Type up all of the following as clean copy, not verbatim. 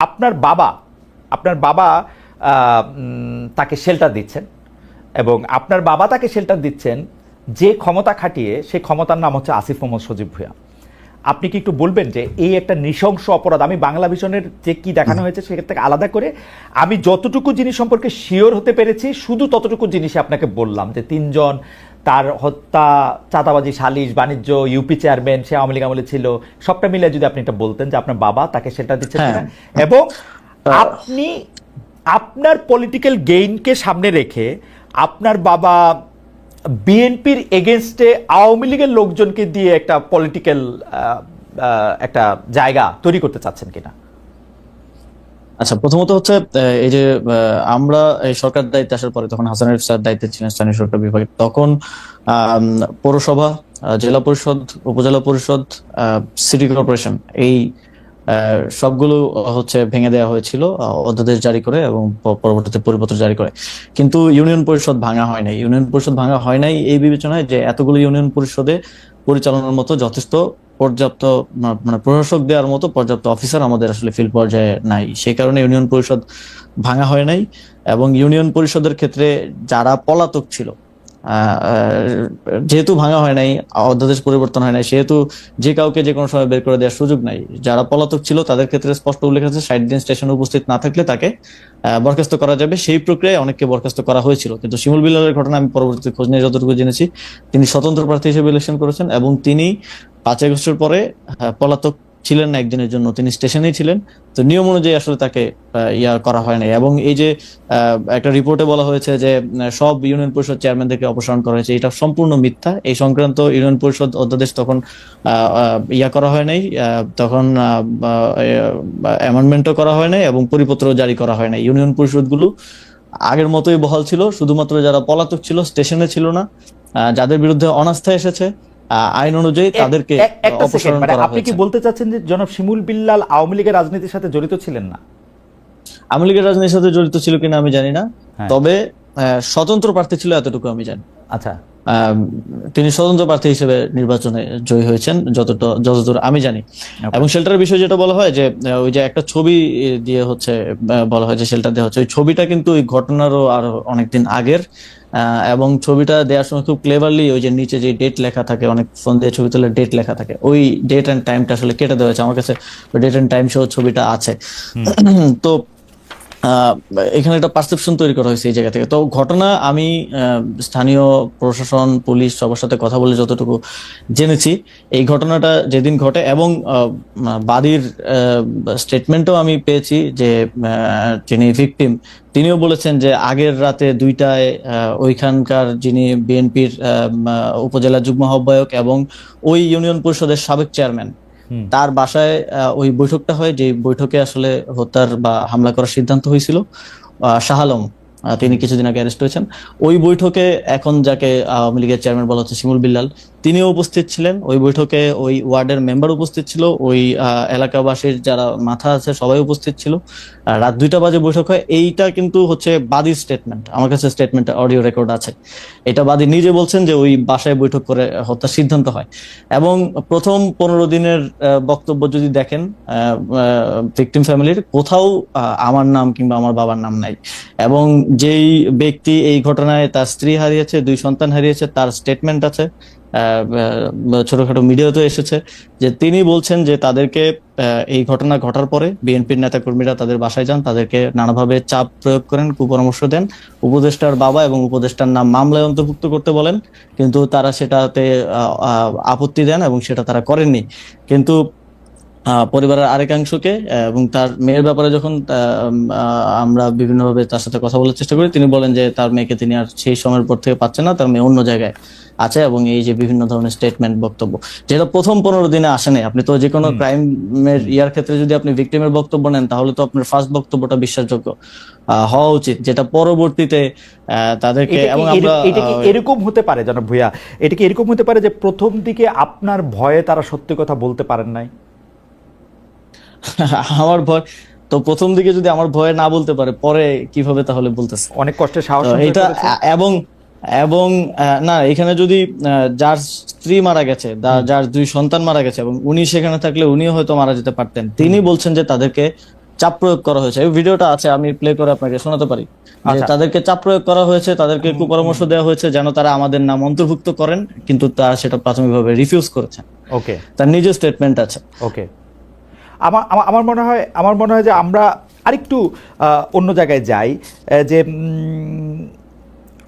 আপনার বাবা আপনার বাবা তাকে শেল্টার দিচ্ছেন এবং আপনার বাবা তাকে শেল্টার দিচ্ছেন যে ক্ষমতা খাটিয়ে, সেই ক্ষমতার নাম হচ্ছে আসিফ মোহাম্মদ সজীব ভুঁইয়া। আপনি কি একটু বলবেন যে এই একটা নৃশংস অপরাধ, আমি বাংলা ভিশনের যে কি দেখানো হয়েছে সেখান থেকে আলাদা করে আমি যতটুকু জিনিস সম্পর্কে শিওর হতে পেরেছি শুধু ততটুকু জিনিসে আপনাকে বললাম যে তিনজন, তার হত্যা, চাঁদাবাজি, সালিশ, বাণিজ্য, ইউপি চেয়ারম্যান, সে আওয়ামী লীগ আমলে ছিল, সবটা মিলে যদি আপনি এটা বলতেন যে আপনার বাবা তাকে সেটা দিচ্ছেন কিনা, এবং আপনি আপনার পলিটিক্যাল গেইনকে সামনে রেখে আপনার বাবা বিএনপির এগেনস্টে আওয়ামী লীগের লোকজনকে দিয়ে একটা পলিটিক্যাল একটা জায়গা তৈরি করতে চাচ্ছেন কিনা। আচ্ছা, প্রথমত হচ্ছে এই যে আমরা এই সরকার দায়িত্বে আসার পরে, তখন হাসানের স্যার দায়িত্বে ছিলেন স্থানীয় সরকার বিভাগে, তখন পৌরসভা, জেলা পরিষদ, উপজেলা পরিষদ, সিটি কর্পোরেশন, এই সবগুলো হচ্ছে ভেঙে দেওয়া হয়েছিল অধ্যাদেশ জারি করে এবং পরবর্তীতে পরিপত্র জারি করে। কিন্তু ইউনিয়ন পরিষদ ভাঙা হয় নাই। ইউনিয়ন পরিষদ ভাঙা হয় নাই এই বিবেচনায় যে এতগুলো ইউনিয়ন পরিষদে পরিচালনার মতো যথেষ্ট পর্যাপ্ত মানে প্রশাসক দেওয়ার মতো পর্যাপ্ত অফিসার আমাদের আসলে ফিল্ড পর্যায়ে নাই। সেই কারণে ইউনিয়ন পরিষদ ভাঙা হয় নাই। এবং ইউনিয়ন পরিষদের ক্ষেত্রে যারা পলাতক ছিল, যেহেতু ভাঙা হয় নাই, অধ্যাদেশ পরিবর্তন হয় নাই, সেহেতু যে কাউকে যে কোনো সময় বের করে দেওয়ার সুযোগ নাই। যারা পলাতক ছিল তাদের ক্ষেত্রে স্পষ্ট উল্লেখ আছে 60 দিন স্টেশনে উপস্থিত না থাকলে তাকে বরখাস্ত করা যাবে। সেই প্রক্রিয়ায় অনেককে বরখাস্ত করা হয়েছিল। কিন্তু শিমুল বিল্লালের ঘটনা আমি পরবর্তী খোঁজ নিয়ে যতটুকু জেনেছি, তিনি স্বতন্ত্র প্রার্থী হিসেবে ইলেকশন করেছেন এবং তিনি 5 আগস্টের পরে পলাতক ছিলেন না একদিনের জন্য, তিনি স্টেশনেই ছিলেন। তো নিয়ম অনুযায়ী আসলে তাকে করা হয় নাই। এবং এই যে একটা রিপোর্টে বলা হয়েছে যে সব ইউনিয়ন পরিষদ চেয়ারম্যানদেরকে অপসারণ করা হয়েছে, এটা সম্পূর্ণ মিথ্যা। এই সংক্রান্ত ইউনিয়ন পরিষদ অধ্যাদেশ তখন করা হয় নাই, তখন অ্যামেন্ডমেন্টও করা হয় নাই এবং পরিপত্র জারি করা হয় নাই। ইউনিয়ন পরিষদগুলো আগের মতোই বহাল ছিল। শুধুমাত্র যারা পলাতক ছিল, স্টেশনে ছিল না, যাদের বিরুদ্ধে অনাস্থা এসেছে, আইন অনুযায়ী তাদেরকে অপসারণ করা হয়েছে। আপনি কি বলতে চাচ্ছেন যে জনাব শিমুল বিল্লাল আওয়ামী লীগের রাজনীতির সাথে জড়িত ছিলেন না? আওয়ামী লীগের রাজনীতির সাথে জড়িত ছিল কিনা আমি জানি না, তবে স্বতন্ত্র প্রার্থী ছিল এতটুকু আমি জানি। আচ্ছা, তিনি স্বতন্ত্র প্রার্থী হিসেবে নির্বাচনে জয়ী হয়েছেন যতদূর আমি জানি। এবং শেল্টারের বিষয় যেটা বলা হয় যে ওই যে একটা ছবি দিয়ে হচ্ছে বলা হয় যে শেল্টার দেওয়া হচ্ছে, ওই ছবিটা কিন্তু ওই ঘটনারও আরো অনেকদিন আগের। এবং ছবিটা দেওয়ার সময় খুব ক্লেভারলি ওই যে নিচে যে ডেট লেখা থাকে, অনেক ফোন দিয়ে ছবি তুলে ডেট লেখা থাকে, ওই ডেট এন্ড টাইমটা আসলে কেটে দেওয়া হয়েছে। আমার কাছে ডেট এন্ড টাইম সহ ছবিটা আছে। তো এখানে একটা পারসেপশন তৈরি করা হয়েছে এই জায়গা থেকে। তো ঘটনা আমি স্থানীয় প্রশাসন, পুলিশ সবার সাথে কথা বলে যতটুকু জেনেছি, এই ঘটনাটা যেদিন ঘটে এবং বাদীর স্টেটমেন্টও আমি পেয়েছি যে যিনি ভিকটিম তিনিও বলেছেন যে আগের রাতে 2টায় ওইখানকার যিনি বিএনপির উপজেলা যুগ্ম আহ্বায়ক এবং ওই ইউনিয়ন পরিষদের সাবেক চেয়ারম্যান, তার বাসায় ওই বৈঠকটা হয়, যে বৈঠকে আসলে হত্যার বা হামলা করার সিদ্ধান্ত হয়েছিল। শাহ আলম, তিনি কিছুদিন আগে অ্যারেস্ট হয়েছেন। ওই বৈঠকে এখন যাকে আওয়ামী লীগের চেয়ারম্যান বলা হচ্ছে শিমুল বিল্লাল, তিনিও উপস্থিত ছিলেন। ওই বৈঠকে ওই ওয়ার্ডের মেম্বার উপস্থিত ছিল, ওই এলাকাবাসীর যারা মাথা আছে সবাই উপস্থিত ছিল। রাত 2টা বাজে বৈঠক হয়। এইটা কিন্তু হচ্ছে বাদীর স্টেটমেন্ট, আমার কাছে স্টেটমেন্ট অডিও রেকর্ড আছে। এটা বাদী নিজে বলছেন যে ওই বাসায় বৈঠক করে হত্যার সিদ্ধান্ত হয়। এবং প্রথম 15 দিনের বক্তব্য যদি দেখেন, ভিকটিম ফ্যামিলির কোথাও আমার নাম কিংবা আমার বাবার নাম নাই। এবং যেই ব্যক্তি এই ঘটনায় তার স্ত্রী হারিয়েছে, 2 সন্তান হারিয়েছে, তার স্টেটমেন্ট আছে, ছোটখাটো মিডিয়াতে এসেছে, যে তিনি বলছেন যে তাদেরকে এই ঘটনা ঘটার পরে বিএনপির নেতাকর্মীরা তাদের বাসায় যান, তাদেরকে নানাভাবে চাপ প্রয়োগ করেন, কুপরামর্শ দেন, উপদেষ্টার বাবা এবং উপদেষ্টার নাম মামলায় অন্তর্ভুক্ত করতে বলেন, কিন্তু তারা সেটাতে আপত্তি দেন এবং সেটা তারা করেননি। কিন্তু পরিবারের আরেকাংশকে এবং তার মেয়ের ব্যাপারে যখন আমরা বিভিন্নভাবে তার সাথে কথা বলার চেষ্টা করি, তিনি বলেন যে তার মেয়েকে তিনি আর সেই সময়ের পর থেকে পাচ্ছেন না, তার মেয়ে অন্য জায়গায় আছে। এবং এই যে বিভিন্ন ধরনের স্টেটমেন্ট, বক্তব্য, যেটা প্রথম 15 দিনে আসে নাই। আপনি তো যে কোনো ক্রাইমের ক্ষেত্রে যদি আপনি ভিকটিমের বক্তব্য নেন, তাহলে তো আপনার ফার্স্ট বক্তব্যটা বিশ্বাসযোগ্য হওয়া উচিত, যেটা পরবর্তীতে তাদেরকে। এবং আমরা এটা কি এরকম হতে পারে জনাব ভুঁইয়া, এটা কি এরকম হতে পারে যে প্রথম দিকে আপনার ভয়ে তারা সত্যি কথা বলতে পারেন নাই? আমার ভয় তো প্রথম দিকে যদি আমার ভয়ে না বলতে পারে, পরে কিভাবে তাহলে বলতেছে? অনেক কষ্টে সাহস এটা। এবং এবং না, এখানে যদি যার স্ত্রী মারা গেছে, যার 2 সন্তান মারা গেছে এবং উনি সেখানে থাকলে উনিও হয়তো মারা যেতে পারতেন। তিনি বলছেন যে তাদেরকে চাপ প্রয়োগ করা হয়েছে। এই ভিডিওটা আছে, আমি প্লে করে আপনাকে শোনাতে পারি। যে আচ্ছা। তাদেরকে চাপ প্রয়োগ করা হয়েছে, তাদেরকে কুপরামর্শ দেওয়া হয়েছে যেন তারা আমাদের নাম অন্তর্ভুক্ত করেন, কিন্তু তারা সেটা প্রাথমিকভাবে রিফিউজ করেছেন। ওকে তার নিজের স্টেটমেন্ট আছে। ওকে আমার মনে হয় যে আমরা আরেকটু অন্য জায়গায় যাই। যে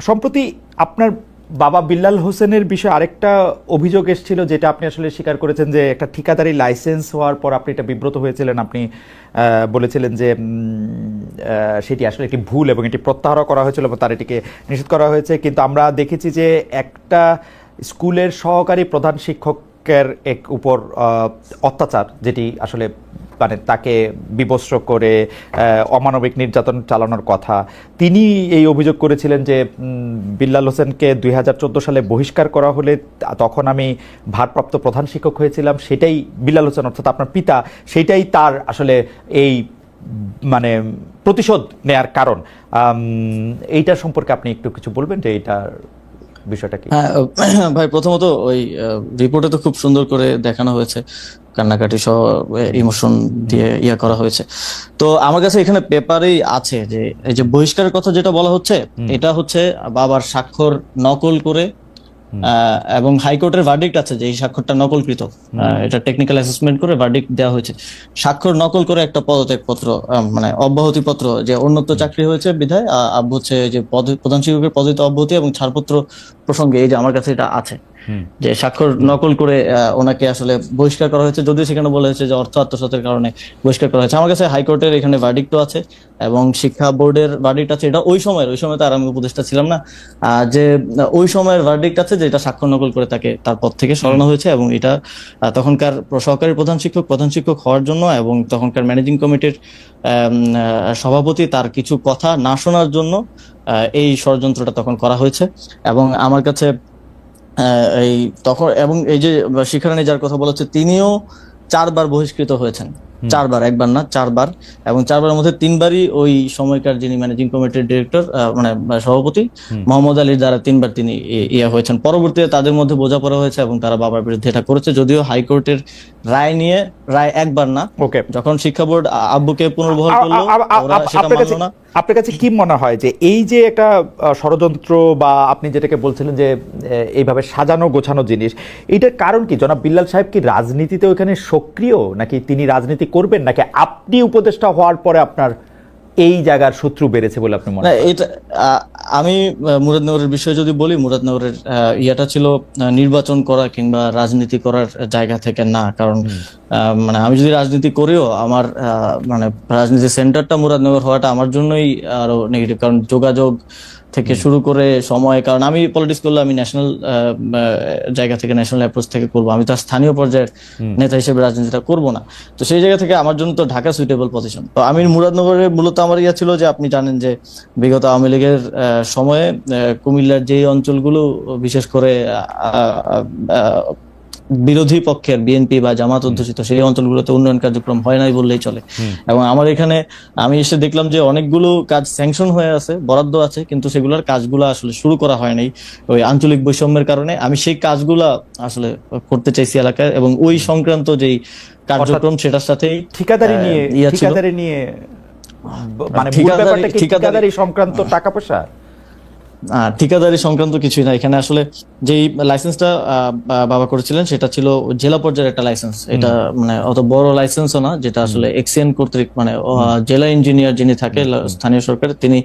সম্প্রতি আপনার বাবা বিল্লাল হোসেনের বিষয়ে আরেকটা অভিযোগ এসেছিল, যেটা আপনি আসলে স্বীকার করেছেন, যে একটা ঠিকাদারি লাইসেন্স হওয়ার পর আপনি এটা বিব্রত হয়েছিলেন। আপনি বলেছিলেন যে সেটি আসলে একটি ভুল এবং এটি প্রত্যাহার করা হয়েছিল এবং তার এটিকে নিষেধ করা হয়েছে। কিন্তু আমরা দেখেছি যে একটা স্কুলের সহকারী প্রধান শিক্ষকের উপর অত্যাচার, যেটি আসলে মানে তাকে বিবস্ত্র করে অমানবিক নির্যাতন চালানোর কথা, তিনি এই অভিযোগ করেছিলেন যে বিল্লাল হোসেনকে 2014 সালে বহিষ্কার করা হলে তখন আমি ভারপ্রাপ্ত প্রধান শিক্ষক হয়েছিলাম, সেটাই বিল্লাল হোসেন অর্থাৎ আপনার পিতা, সেটাই তার আসলে এই মানে প্রতিশোধ নেয়ার কারণ। এইটার সম্পর্কে আপনি একটু কিছু বলবেন যে এইটার বিষয়টা কি? হ্যাঁ ভাই, প্রথমত ওই রিপোর্টে তো খুব সুন্দর করে দেখানো হয়েছে, কান্নাকাটি সহ ইমোশন দিয়ে ইয়া করা হয়েছে। তো আমার কাছে এখানে পেপারেই আছে যে এই যে বহিষ্কারের কথা যেটা বলা হচ্ছে, এটা হচ্ছে বাবার স্বাক্ষর নকল করে, এবং হাইকোর্টের ভার্ডিক্ট আছে যে এই স্বাক্ষরটা নকলকৃত। এটা টেকনিক্যাল অ্যাসেসমেন্ট করে ভার্ডিক্ট দেওয়া হয়েছে। স্বাক্ষর নকল করে একটা পদত্যাগ পত্র, মানে অব্যাহতি পত্র, যে উন্নত চাকরি হয়েছে বিধায় আব্বু হচ্ছে যে প্রধান শিক্ষকের পদে অব্যাহতি এবং ছাড়পত্র প্রসঙ্গে এই যে আমার কাছে এটা আছে, যে স্বাক্ষর নকল করে ওনাকে আসলে বহিষ্কার করা হয়েছে, যদিও সেখানে বলা হয়েছে যে অর্থ আত্মসাতের কারণে বহিষ্কার করা হয়েছে। আমার কাছে হাইকোর্টের এখানে ভার্ডিক্টও আছে এবং শিক্ষা বোর্ডের ভার্ডিক্ট আছে। এটা ওই সময় তো আর আমি উপদেষ্টা ছিলাম না, যে ওই সময়ের ভার্ডিক্ট আছে যে এটা স্বাক্ষর নকল করে তাকে তার পদ থেকে সরানো হয়েছে, এবং এটা তখনকার সহকারী প্রধান শিক্ষক হওয়ার জন্য এবং তখনকার ম্যানেজিং কমিটির সভাপতি তার কিছু কথা না শোনার জন্য এই ষড়যন্ত্রটা তখন করা হয়েছে। এবং আমার কাছে এই তখন, এবং এই যে শিখারানী যার কথা বলেছে, তিনিও 4 বার বহিষ্কৃত হয়েছেন। 4 বার, একবার না 4 বার, এবং 4 বারের মধ্যে 3 বারই ওই সময়কার যিনি ম্যানেজিং কমিটির ডিরেক্টর মানে সভাপতি মোহাম্মদ আলীর দ্বারা 3 বার তিনি ইয়া হয়েছেন। পরবর্তীতে তাদের মধ্যে বোঝাপড়া হয়েছে এবং তারা বাবার বিরুদ্ধে এটা করেছে, যদিও হাইকোর্টের রায় একবার না, যখন শিক্ষা বোর্ড আব্বুকে পুনর্বহাল করলো ওরা সেটা মানলো না। আপনার কাছে কি মনে হয় যে এই যে একটা ষড়যন্ত্র বা আপনি যেটাকে বলছিলেন যে এইভাবে সাজানো গোছানো জিনিস, এটার কারণ কি? জনাব বিল্লাল সাহেব কি রাজনীতিতে ওইখানে সক্রিয়, নাকি তিনি রাজনীতি করবেন, নাকি আপনি উপদেষ্টা হওয়ার পরে আপনার এই জায়গার শত্রু বেড়েছে বলে আপনি মনে করেন? এটা আমি মুরাদনগরের বিষয়ে যদি বলি, মুরাদনগরের ইয়াটা ছিল নির্বাচন করা কিংবা রাজনীতি করার জায়গা থেকে না। কারণ মানে আমি যদি রাজনীতি করিও, আমার মানে রাজনীতির সেন্টারটা মুরাদনগর হওয়াটা আমার জন্যই আরো নেগেটিভ। কারণ যোগাযোগ থেকে শুরু করে সময়, কারণ আমি পলিটিক্স করলে আমি ন্যাশনাল জায়গা থেকে, ন্যাশনাল অ্যাপ্রোচ থেকে করবো, আমি তো স্থানীয় পর্যায়ের নেতা হিসেবে রাজনীতিটা করব না। তো সেই জায়গা থেকে আমার জন্য তো ঢাকা সুইটেবল পজিশন। তো আমি মুরাদনগরে মূলত আমার ইয়া ছিল যে, আপনি জানেন যে বিগত আওয়ামী লীগের সময়ে কুমিল্লার যে অঞ্চলগুলো বিশেষ করে বিরোধী পক্ষের বিএনপি বা জামাত অধ্যুষিত সেই অঞ্চলগুলোতে উন্নয়ন কার্যক্রম হয় নাই বললেই চলে। এবং আমার এখানে আমি এসে দেখলাম যে অনেকগুলো কাজ স্যাংশন হয়ে আছে, বরাদ্দ আছে, কিন্তু সেগুলোর কাজগুলো আসলে শুরু করা হয় নাই ওই আঞ্চলিক বৈষম্যের কারণে। আমি সেই কাজগুলা আসলে করতে চাইছি এলাকায়, এবং ওই সংক্রান্ত যেই কার্যক্রম সেটার সাথেই ঠিকাদারি নিয়ে মানে ঠিকাদারি সংক্রান্ত টাকা পয়সা, ঠিকাদারি সংক্রান্ত কিছুই না এখানে। আসলে যেই লাইসেন্সটা বাবা করেছিলেন সেটা ছিল জেলা পর্যায়ের একটা লাইসেন্স। এটা মানে অত বড় লাইসেন্সও না, যেটা আসলে এক্সিএন কর্তৃক মানে জেলা ইঞ্জিনিয়ার যিনি থাকে স্থানীয় সরকার, তিনি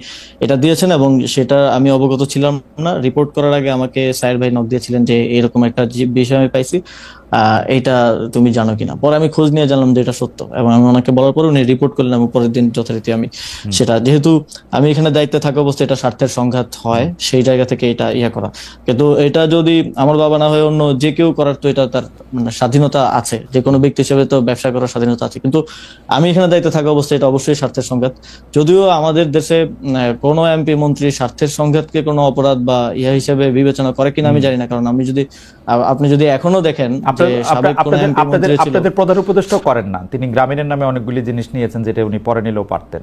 এটা দিয়েছেন, এবং সেটা আমি অবগত ছিলাম না। রিপোর্ট করার আগে আমাকে সাইর ভাই নক দিয়েছিলেন যে এরকম একটা বিষয় আমি পাইছি, এটা তুমি জানো কিনা। পরে আমি খোঁজ নিয়ে জানলাম যে এটা সত্য, এবং আমি ওনাকে বলার পরে উনি রিপোর্ট করলেন, এবং পরের দিন যথারীতি আমি সেটা, যেহেতু আমি এখানে দায়িত্বে থাকা অবস্থায় এটা স্বার্থের সংঘাত হয়, সেই জায়গা থেকে এটা ইয়া করা। কিন্তু এটা যদি আমার বাবা না হয় অন্য যে কেউ করার, তো এটা তার মানে স্বাধীনতা আছে, যে কোনো ব্যক্তি হিসেবে তো ব্যবসা করার স্বাধীনতা আছে। কিন্তু আমি এখানে দায়িত্বে থাকা অবস্থায় এটা অবশ্যই স্বার্থের সংঘাত। যদিও আমাদের দেশে কোনো এমপি মন্ত্রী স্বার্থের সংঘাতকে কোনো অপরাধ বা ইয়া হিসেবে বিবেচনা করে কিনা আমি জানি না। কারণ আপনি যদি এখনো দেখেন, আপনাদের প্রধান উপদেষ্টা করেন না, তিনি গ্রামীণের নামে অনেকগুলি জিনিস নিয়েছেন যেটা উনি পরে নিলেও পারতেন,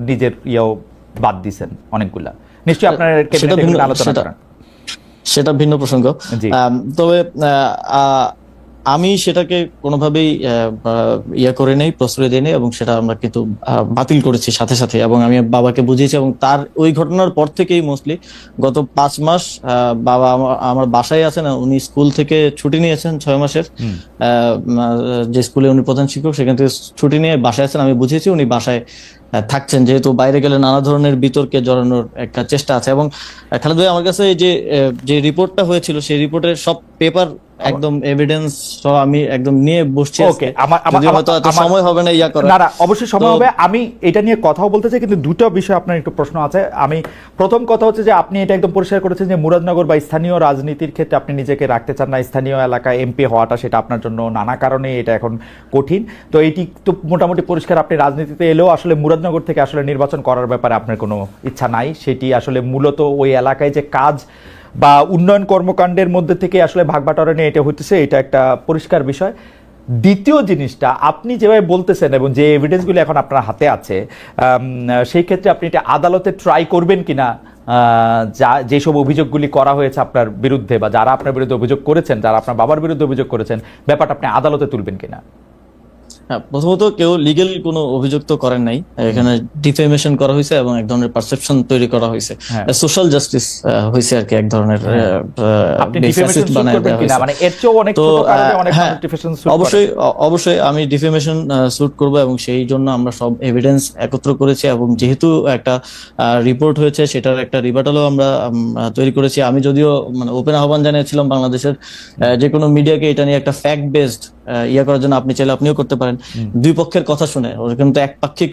নিজের ইয়াও বাদ দিছেন অনেকগুলা। নিশ্চয়ই আপনার আলোচনা করেন, সেটা ভিন্ন প্রসঙ্গ। তবে আমি সেটাকে কোনোভাবেই ইয়ে করে নেই, প্রশ্রয় দিই নেই, এবং সেটা আমরা কিন্তু বাতিল করেছি সাথে সাথে, এবং আমি বাবাকে বুঝিয়েছি। এবং তার ওই ঘটনার পর থেকেই মোস্টলি গত 5 মাস বাবা আমার বাসায় আছেন। উনি স্কুল থেকে ছুটি নিয়েছেন 6 মাসের, যে স্কুলে উনি প্রধান শিক্ষক, সেখান থেকে ছুটি নিয়ে বাসায় আছেন। আমি বুঝিয়েছি উনি বাসায় থাকছেন, যেহেতু বাইরে গেলে নানা ধরনের বিতর্কে জড়ানোর একটা চেষ্টা আছে। এবং খালেদ ভাই, আমার কাছে এই যে রিপোর্টটা হয়েছিল, সেই রিপোর্টের সব পেপার একদম এভিডেন্স সহ আমি একদম নিয়ে বসছি ওকে, আজকে। যদিও হয়তো এত সময় হবে না ইয়া করা। না, অবশ্যই সময় হবে। আমি এটা নিয়ে কথাও বলতে চাই, কিন্তু দুটো বিষয় আপনার একটু প্রশ্ন আছে। আমি প্রথম কথা হচ্ছে যে আপনি এটা একদম পরিষ্কার করেছেন যে মুরাদনগর বা স্থানীয় রাজনীতির ক্ষেত্রে আপনি নিজেকে রাখতে চান না। স্থানীয় এলাকায় এমপি হওয়াটা সেটা আপনার জন্য নানা কারণে এটা এখন কঠিন। তো এইটি তো মোটামুটি পরিষ্কার, আপনি রাজনীতিতে এলেও আসলে মুরাদনগর থেকে আসলে নির্বাচন করার ব্যাপারে আপনার কোনো ইচ্ছা নাই। সেটি আসলে মূলত ওই এলাকায় যে কাজ বা উন্নয়ন কর্মকাণ্ডের মধ্যে থেকে আসলে ভাগবাটোয়ারা নিয়ে এটা হইতেছে, এটা একটা পরিষ্কার বিষয়। দ্বিতীয় জিনিসটা, আপনি যেভাবে বলতেছেন এবং যে এভিডেন্সগুলো এখন আপনার হাতে আছে, সেই ক্ষেত্রে আপনি এটা আদালতে ট্রাই করবেন কিনা, যেসব অভিযোগগুলি করা হয়েছে আপনার বিরুদ্ধে, বা যারা আপনার বিরুদ্ধে অভিযোগ করেছেন, যারা আপনার বাবার বিরুদ্ধে অভিযোগ করেছেন, ব্যাপারটা আপনি আদালতে তুলবেন কিনা? হ্যাঁ, প্রথমত কেউ লিগ্যাল কোনো অভিযোগ তো করেন নাই। এখানে ডিফেমেশন করা হয়েছে এবং এক ধরনের পারসেপশন তৈরি করা হয়েছে, সোশ্যাল জাস্টিস হয়েছে আর কি, এক ধরনের আপনি ডিফেমেশন শুট করবেন কিনা, মানে এর চেয়েও অনেক ছোট কারণে অনেক ডিফেমেশন শুট করে। অবশ্যই আমি ডিফেমেশন শুট করব, এবং সেই জন্য আমরা সব এভিডেন্স একত্র করেছি। এবং যেহেতু একটা রিপোর্ট হয়েছে, সেটার একটা রিবাটালও আমরা তৈরি করেছি। আমি যদিও মানে ওপেন আহ্বান জানিয়েছিলাম বাংলাদেশের যে কোনো মিডিয়াকে এটা নিয়ে একটা ফ্যাক্ট বেসড ইয়া করার জন্য। আপনি চাইলে আপনিও করতে পারেন, দুই পক্ষের কথা শুনে। ওর কিন্তু একপাক্ষিক